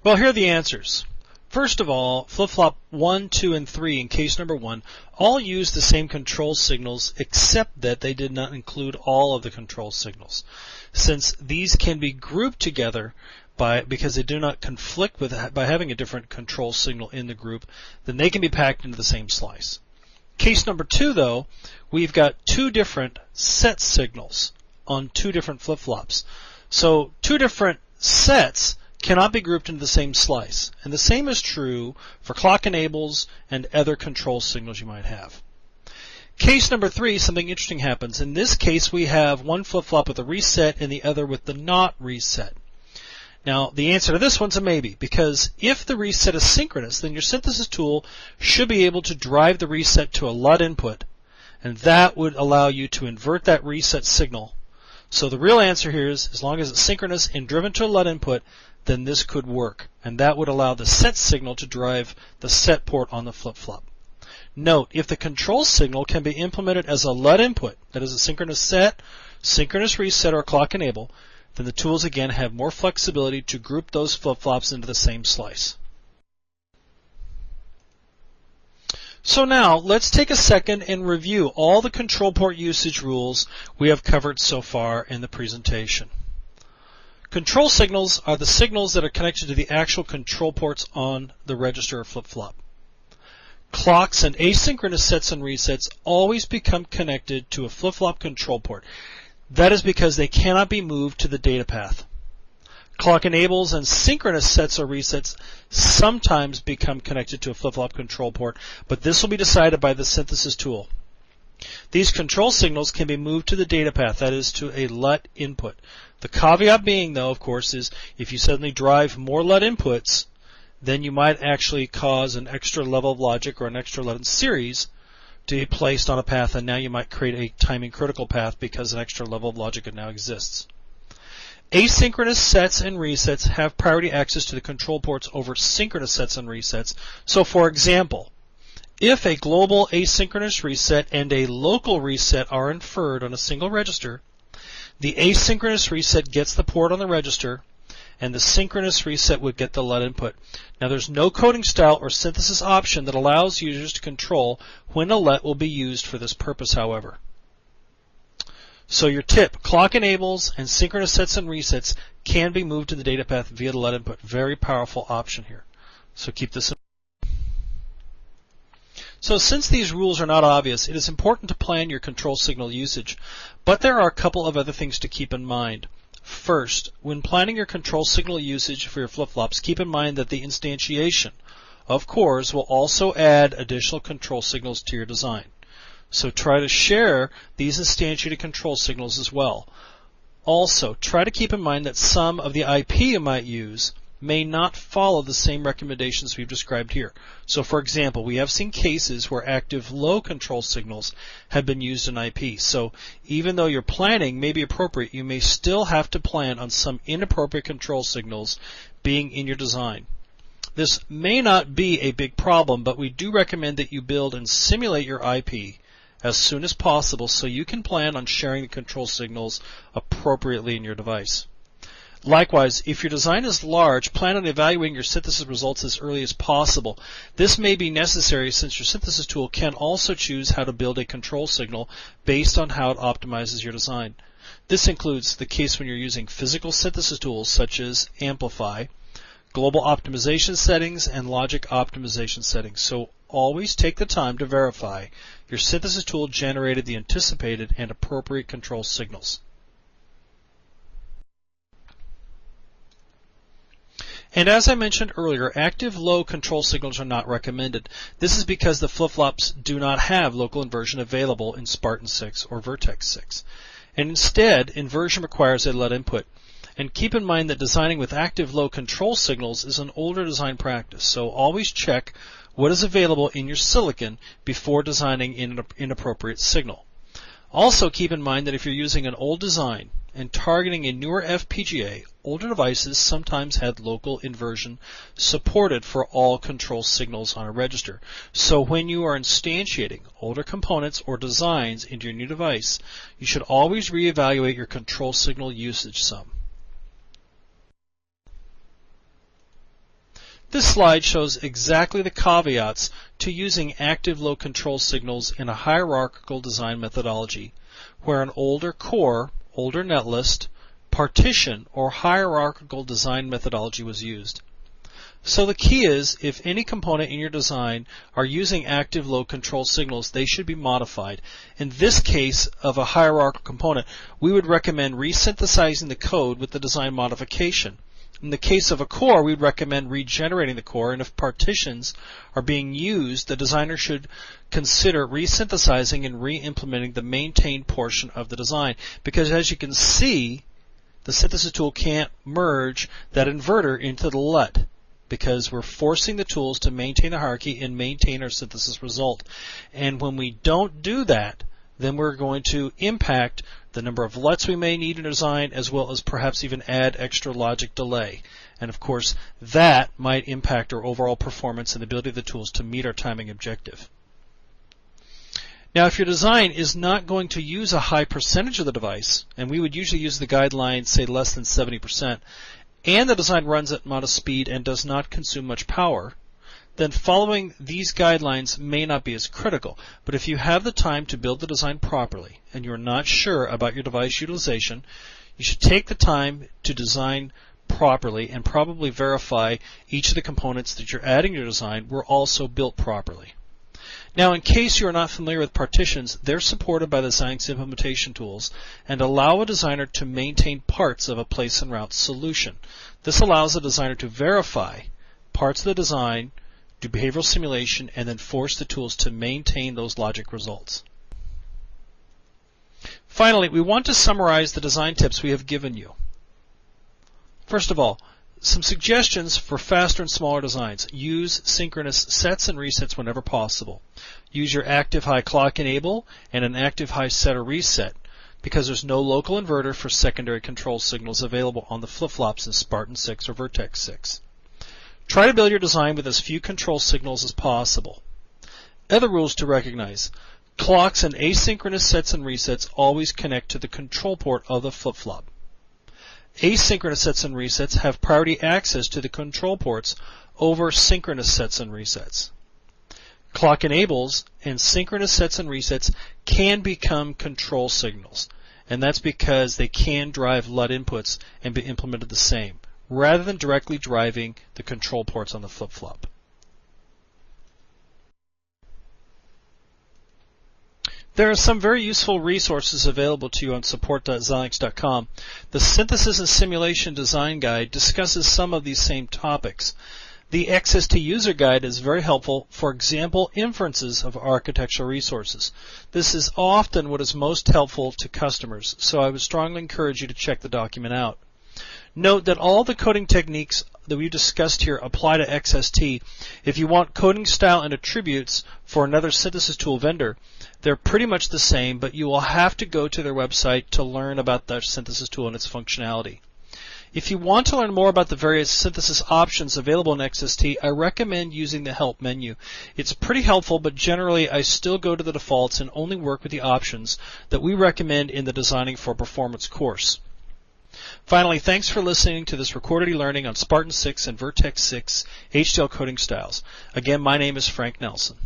Well, here are the answers. First of all, flip-flop 1, 2, and 3 in case number 1 all use the same control signals except that they did not include all of the control signals. Since these can be grouped together because they do not conflict by having a different control signal in the group, then they can be packed into the same slice. Case number 2, though, we've got two different set signals on two different flip-flops. So two different sets cannot be grouped into the same slice. And the same is true for clock enables and other control signals you might have. Case number 3, something interesting happens. In this case, we have one flip-flop with a reset and the other with the not reset. Now, the answer to this one's a maybe, because if the reset is synchronous, then your synthesis tool should be able to drive the reset to a LUT input, and that would allow you to invert that reset signal. So the real answer here is, as long as it's synchronous and driven to a LUT input, then this could work, and that would allow the set signal to drive the set port on the flip-flop. Note, if the control signal can be implemented as a LUT input, that is a synchronous set, synchronous reset, or clock enable, then the tools again have more flexibility to group those flip-flops into the same slice. So now, let's take a second and review all the control port usage rules we have covered so far in the presentation. Control signals are the signals that are connected to the actual control ports on the register or flip-flop. Clocks and asynchronous sets and resets always become connected to a flip-flop control port. That is because they cannot be moved to the data path. Clock enables and synchronous sets or resets sometimes become connected to a flip-flop control port, but this will be decided by the synthesis tool. These control signals can be moved to the data path, that is, to a LUT input. The caveat being, though, of course, is if you suddenly drive more LUT inputs, then you might actually cause an extra level of logic or an extra LUT in series to be placed on a path, and now you might create a timing critical path because an extra level of logic now exists. Asynchronous sets and resets have priority access to the control ports over synchronous sets and resets. So, for example, if a global asynchronous reset and a local reset are inferred on a single register, the asynchronous reset gets the port on the register, and the synchronous reset would get the LUT input. Now, there's no coding style or synthesis option that allows users to control when a LUT will be used for this purpose, however. So your tip, clock enables and synchronous sets and resets can be moved to the data path via the LUT input. Very powerful option here. So keep this in mind. So since these rules are not obvious, it is important to plan your control signal usage. But there are a couple of other things to keep in mind. First, when planning your control signal usage for your flip-flops, keep in mind that the instantiation of cores will also add additional control signals to your design. So try to share these instantiated control signals as well. Also, try to keep in mind that some of the IP you might use may not follow the same recommendations we've described here. So for example, we have seen cases where active low control signals have been used in IP. So even though your planning may be appropriate, you may still have to plan on some inappropriate control signals being in your design. This may not be a big problem, but we do recommend that you build and simulate your IP as soon as possible so you can plan on sharing the control signals appropriately in your device. Likewise, if your design is large, plan on evaluating your synthesis results as early as possible. This may be necessary since your synthesis tool can also choose how to build a control signal based on how it optimizes your design. This includes the case when you're using physical synthesis tools such as Amplify, global optimization settings, and logic optimization settings. So always take the time to verify your synthesis tool generated the anticipated and appropriate control signals. And as I mentioned earlier, active low control signals are not recommended. This is because the flip-flops do not have local inversion available in Spartan-6 or Virtex-6. And instead, inversion requires a LUT input. And keep in mind that designing with active low control signals is an older design practice, so always check what is available in your silicon before designing an inappropriate signal. Also keep in mind that if you're using an old design and targeting a newer FPGA, older devices sometimes had local inversion supported for all control signals on a register. So when you are instantiating older components or designs into your new device, you should always reevaluate your control signal usage sum. This slide shows exactly the caveats to using active low control signals in a hierarchical design methodology, where an older core, older netlist, partition, or hierarchical design methodology was used. So the key is, if any component in your design are using active low control signals, they should be modified. In this case of a hierarchical component, we would recommend resynthesizing the code with the design modification. In the case of a core, we would recommend regenerating the core, and if partitions are being used, the designer should consider resynthesizing and re-implementing the maintained portion of the design, because as you can see, the synthesis tool can't merge that inverter into the LUT, because we're forcing the tools to maintain the hierarchy and maintain our synthesis result. And when we don't do that, then we're going to impact the number of LUTs we may need in design, as well as perhaps even add extra logic delay. And of course, that might impact our overall performance and the ability of the tools to meet our timing objective. Now, if your design is not going to use a high percentage of the device, and we would usually use the guidelines, say less than 70%, and the design runs at modest speed and does not consume much power, then following these guidelines may not be as critical. But if you have the time to build the design properly and you're not sure about your device utilization, you should take the time to design properly and probably verify each of the components that you're adding to your design were also built properly. Now, in case you are not familiar with partitions, they're supported by the Xilinx implementation tools and allow a designer to maintain parts of a place and route solution. This allows the designer to verify parts of the design, do behavioral simulation, and then force the tools to maintain those logic results. Finally, we want to summarize the design tips we have given you. First of all, some suggestions for faster and smaller designs. Use synchronous sets and resets whenever possible. Use your active high clock enable and an active high set or reset, because there's no local inverter for secondary control signals available on the flip-flops in Spartan-6 or Virtex-6. Try to build your design with as few control signals as possible. Other rules to recognize. Clocks and asynchronous sets and resets always connect to the control port of the flip-flop. Asynchronous sets and resets have priority access to the control ports over synchronous sets and resets. Clock enables and synchronous sets and resets can become control signals, and that's because they can drive LUT inputs and be implemented the same, rather than directly driving the control ports on the flip-flop. There are some very useful resources available to you on support.xilinx.com. The Synthesis and Simulation Design Guide discusses some of these same topics. The XST User Guide is very helpful for example inferences of architectural resources. This is often what is most helpful to customers, so I would strongly encourage you to check the document out. Note that all the coding techniques that we've discussed here apply to XST. If you want coding style and attributes for another synthesis tool vendor, they're pretty much the same, but you will have to go to their website to learn about their synthesis tool and its functionality. If you want to learn more about the various synthesis options available in XST, I recommend using the Help menu. It's pretty helpful, but generally I still go to the defaults and only work with the options that we recommend in the Designing for Performance course. Finally, thanks for listening to this recorded e-learning on Spartan-6 and Virtex-6 HDL coding styles. Again, my name is Frank Nelson.